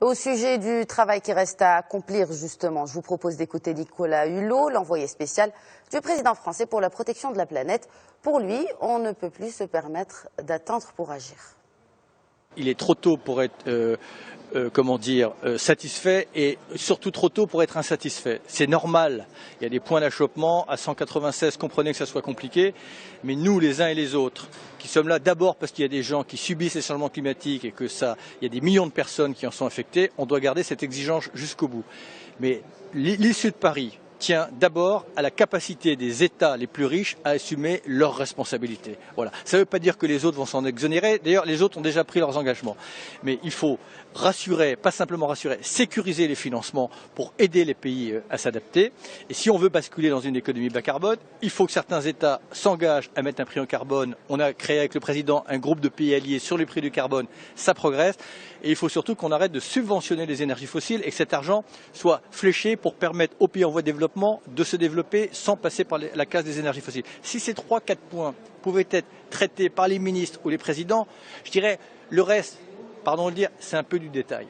Au sujet du travail qui reste à accomplir, justement, je vous propose d'écouter Nicolas Hulot, l'envoyé spécial du président français pour la protection de la planète. Pour lui, on ne peut plus se permettre d'attendre pour agir. Il est trop tôt pour être satisfait et surtout trop tôt pour être insatisfait. C'est normal, il y a des points d'achoppement. À 196, comprenez que ça soit compliqué, mais nous, les uns et les autres, qui sommes là d'abord parce qu'il y a des gens qui subissent les changements climatiques et que il y a des millions de personnes qui en sont affectées, on doit garder cette exigence jusqu'au bout. Mais l'issue de Paris tient d'abord à la capacité des États les plus riches à assumer leurs responsabilités. Voilà. Ça ne veut pas dire que les autres vont s'en exonérer. D'ailleurs, les autres ont déjà pris leurs engagements. Mais il faut rassurer, pas simplement rassurer, sécuriser les financements pour aider les pays à s'adapter. Et si on veut basculer dans une économie bas carbone, il faut que certains États s'engagent à mettre un prix au carbone. On a créé avec le président un groupe de pays alliés sur le prix du carbone. Ça progresse. Et il faut surtout qu'on arrête de subventionner les énergies fossiles et que cet argent soit fléché pour permettre aux pays en voie de développement de se développer sans passer par la case des énergies fossiles. Si ces 3-4 points pouvaient être traités par les ministres ou les présidents, je dirais le reste, pardon de le dire, c'est un peu du détail.